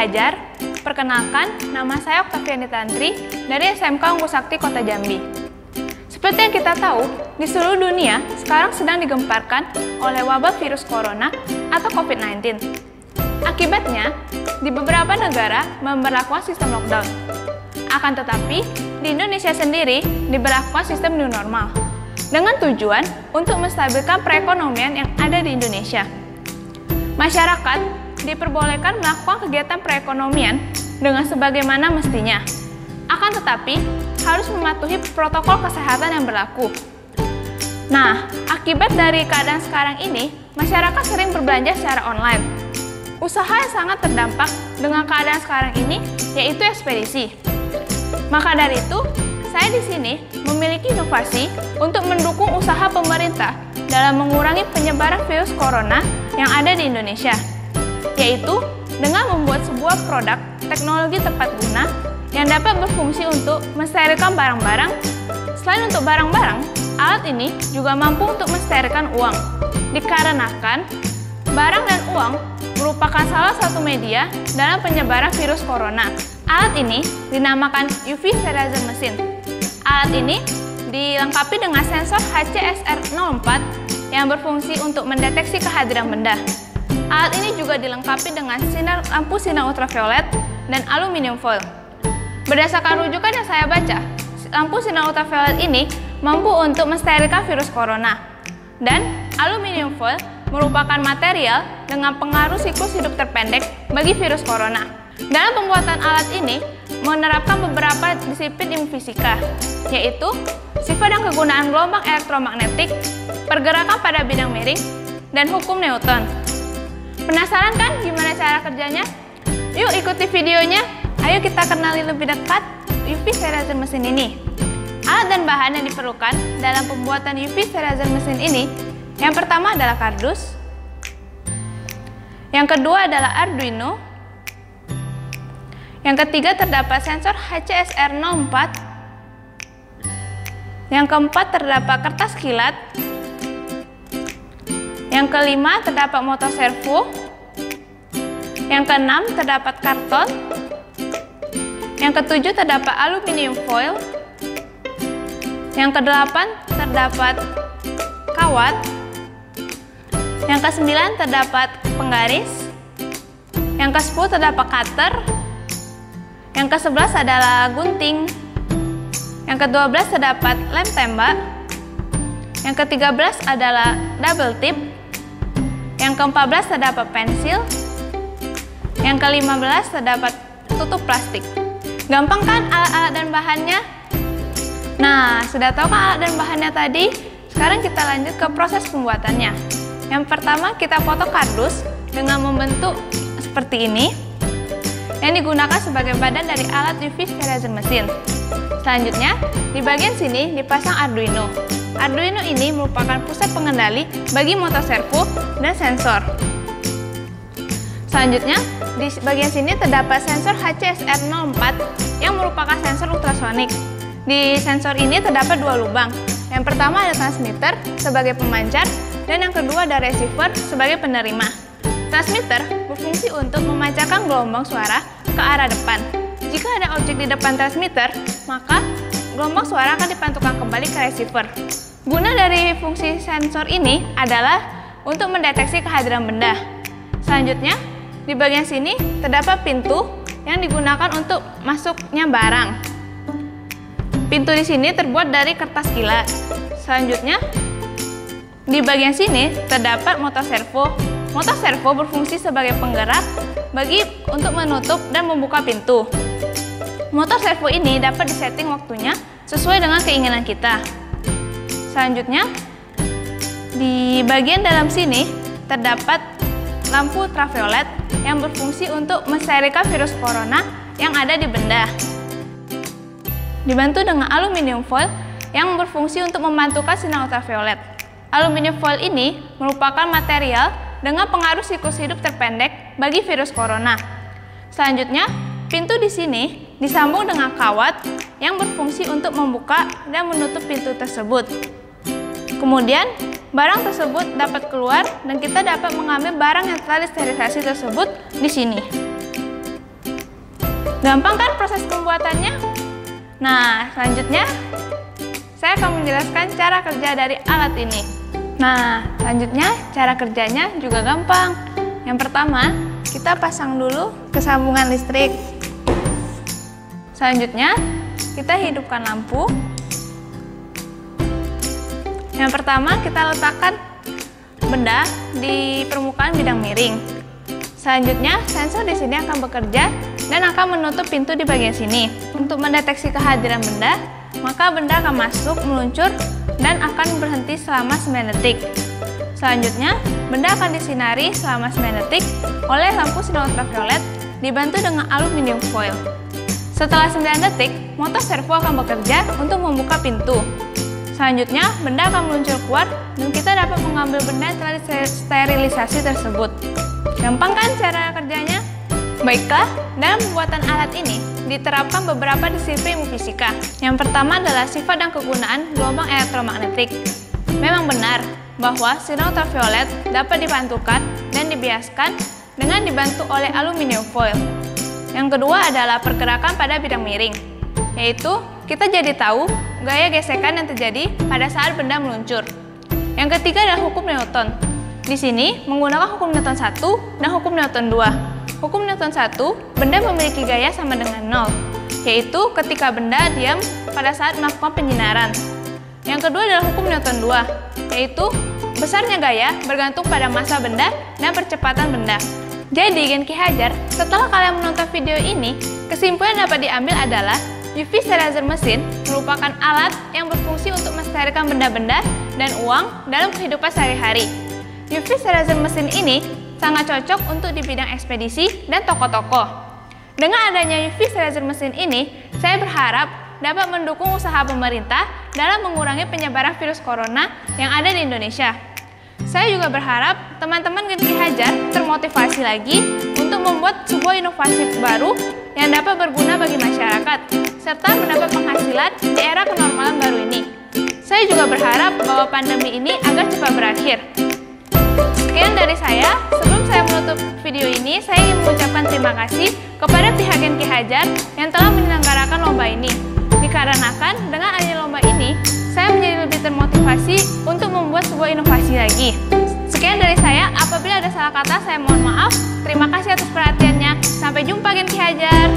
Hajar. Perkenalkan, nama saya Oktaviani Tantri dari SMK Unggul Sakti Kota Jambi. Seperti yang kita tahu, di seluruh dunia sekarang sedang digemparkan oleh wabah virus corona atau COVID-19. Akibatnya, di beberapa negara memberlakukan sistem lockdown. Akan tetapi, di Indonesia sendiri diberlakukan sistem new normal dengan tujuan untuk menstabilkan perekonomian yang ada di Indonesia. Masyarakat diperbolehkan melakukan kegiatan perekonomian dengan sebagaimana mestinya. Akan tetapi, harus mematuhi protokol kesehatan yang berlaku. Nah, akibat dari keadaan sekarang ini, masyarakat sering berbelanja secara online. Usaha yang sangat terdampak dengan keadaan sekarang ini yaitu ekspedisi. Maka dari itu, saya di sini memiliki inovasi untuk mendukung usaha pemerintah dalam mengurangi penyebaran virus corona yang ada di Indonesia, yaitu dengan membuat sebuah produk teknologi tepat guna yang dapat berfungsi untuk mensterilkan barang-barang. Selain untuk barang-barang, alat ini juga mampu untuk mensterilkan uang, dikarenakan barang dan uang merupakan salah satu media dalam penyebaran virus corona. Alat ini dinamakan UV Sterilizer Machine. Alat ini dilengkapi dengan sensor HCSR04 yang berfungsi untuk mendeteksi kehadiran benda. Alat ini juga dilengkapi dengan lampu sinar ultraviolet dan aluminium foil. Berdasarkan rujukan yang saya baca, lampu sinar ultraviolet ini mampu untuk mensterilkan virus corona. Dan aluminium foil merupakan material dengan pengaruh siklus hidup terpendek bagi virus corona. Dalam pembuatan alat ini menerapkan beberapa disiplin ilmu fisika, yaitu sifat dan kegunaan gelombang elektromagnetik, pergerakan pada bidang miring, dan hukum Newton. Penasaran kan gimana cara kerjanya? Yuk ikuti videonya. Ayo kita kenali lebih dekat UV Sterilizer Machine ini. Alat dan bahan yang diperlukan dalam pembuatan UV Sterilizer Machine ini, yang pertama adalah kardus, yang kedua adalah Arduino, yang ketiga terdapat sensor HCSR04, yang keempat terdapat kertas kilat, yang kelima terdapat motor servo, yang keenam terdapat karton, yang ketujuh terdapat aluminium foil, yang kedelapan terdapat kawat, yang kesembilan terdapat penggaris, yang ke-10 terdapat cutter, yang ke-11 adalah gunting, yang ke-12 terdapat lem tembak, yang ke-13 adalah double tip, yang ke-14 terdapat pensil, yang ke-15 terdapat tutup plastik. Gampang kan alat-alat dan bahannya? Nah, sudah tahu kan alat dan bahannya tadi? Sekarang kita lanjut ke proses pembuatannya. Yang pertama, kita potong kardus dengan membentuk seperti ini, yang digunakan sebagai badan dari alat UV Sterilizer Machine. Selanjutnya, di bagian sini dipasang Arduino. Arduino ini merupakan pusat pengendali bagi motor servo dan sensor. Selanjutnya, di bagian sini terdapat sensor HCSR04 yang merupakan sensor ultrasonik. Di sensor ini terdapat dua lubang. Yang pertama ada transmitter sebagai pemancar, dan yang kedua ada receiver sebagai penerima. Transmitter berfungsi untuk memancarkan gelombang suara ke arah depan. Jika ada objek di depan transmitter, maka gelombang suara akan dipantulkan kembali ke receiver. Guna dari fungsi sensor ini adalah untuk mendeteksi kehadiran benda. Selanjutnya, di bagian sini terdapat pintu yang digunakan untuk masuknya barang. Pintu di sini terbuat dari kertas kilat. Selanjutnya, di bagian sini terdapat motor servo. Motor servo berfungsi sebagai penggerak untuk menutup dan membuka pintu. Motor servo ini dapat disetting waktunya sesuai dengan keinginan kita. Selanjutnya, di bagian dalam sini terdapat lampu ultraviolet yang berfungsi untuk mensterilkan virus corona yang ada di benda. Dibantu dengan aluminium foil yang berfungsi untuk memantulkan sinar ultraviolet. Aluminium foil ini merupakan material dengan pengaruh siklus hidup terpendek bagi virus corona. Selanjutnya, pintu di sini disambung dengan kawat yang berfungsi untuk membuka dan menutup pintu tersebut. Kemudian, barang tersebut dapat keluar dan kita dapat mengambil barang yang telah disterilisasi tersebut di sini. Gampang kan proses pembuatannya? Nah, selanjutnya saya akan menjelaskan cara kerja dari alat ini. Nah, selanjutnya cara kerjanya juga gampang. Yang pertama, kita pasang dulu kesambungan listrik. Selanjutnya, kita hidupkan lampu. Yang pertama, kita letakkan benda di permukaan bidang miring. Selanjutnya, sensor di sini akan bekerja dan akan menutup pintu di bagian sini. Untuk mendeteksi kehadiran benda, maka benda akan masuk, meluncur, dan akan berhenti selama 9 detik. Selanjutnya, benda akan disinari selama 9 detik oleh lampu sinar ultraviolet dibantu dengan aluminium foil. Setelah 9 detik, motor servo akan bekerja untuk membuka pintu. Selanjutnya, benda akan meluncur keluar dan kita dapat mengambil benda yang telah disterilisasi tersebut. Gampang kan cara kerjanya? Baiklah, dalam pembuatan alat ini diterapkan beberapa disiplin ilmu fisika. Yang pertama adalah sifat dan kegunaan gelombang elektromagnetik. Memang benar bahwa sinar ultraviolet dapat dipantulkan dan dibiaskan dengan dibantu oleh aluminium foil. Yang kedua adalah pergerakan pada bidang miring, yaitu kita jadi tahu gaya gesekan yang terjadi pada saat benda meluncur. Yang ketiga adalah hukum Newton. Di sini menggunakan hukum Newton 1 dan hukum Newton 2. Hukum Newton 1, benda memiliki gaya sama dengan 0, yaitu ketika benda diam pada saat melakukan penyinaran. Yang kedua adalah hukum Newton 2, yaitu besarnya gaya bergantung pada massa benda dan percepatan benda. Jadi, Gen Ki Hajar, setelah kalian menonton video ini, kesimpulan yang dapat diambil adalah UV sterilizer mesin merupakan alat yang berfungsi untuk mensterilkan benda-benda dan uang dalam kehidupan sehari-hari. UV sterilizer mesin ini sangat cocok untuk di bidang ekspedisi dan toko-toko. Dengan adanya UV sterilizer mesin ini, saya berharap dapat mendukung usaha pemerintah dalam mengurangi penyebaran virus corona yang ada di Indonesia. Saya juga berharap teman-teman Gen Ki Hajar termotivasi lagi untuk membuat sebuah inovasi baru yang dapat berguna bagi masyarakat, serta mendapat penghasilan di era kenormalan baru ini. Saya juga berharap bahwa pandemi ini agar cepat berakhir. Sekian dari saya. Sebelum saya menutup video ini, saya ingin mengucapkan terima kasih kepada pihak Gen Ki Hajar yang telah menyelenggarakan lomba ini. Dikarenakan dengan adanya lomba ini, saya menjadi lebih termotivasi untuk membuat sebuah inovasi lagi. Sekian dari saya. Apabila ada salah kata, saya mohon maaf. Terima kasih atas perhatiannya. Sampai jumpa Gen Ki Hajar.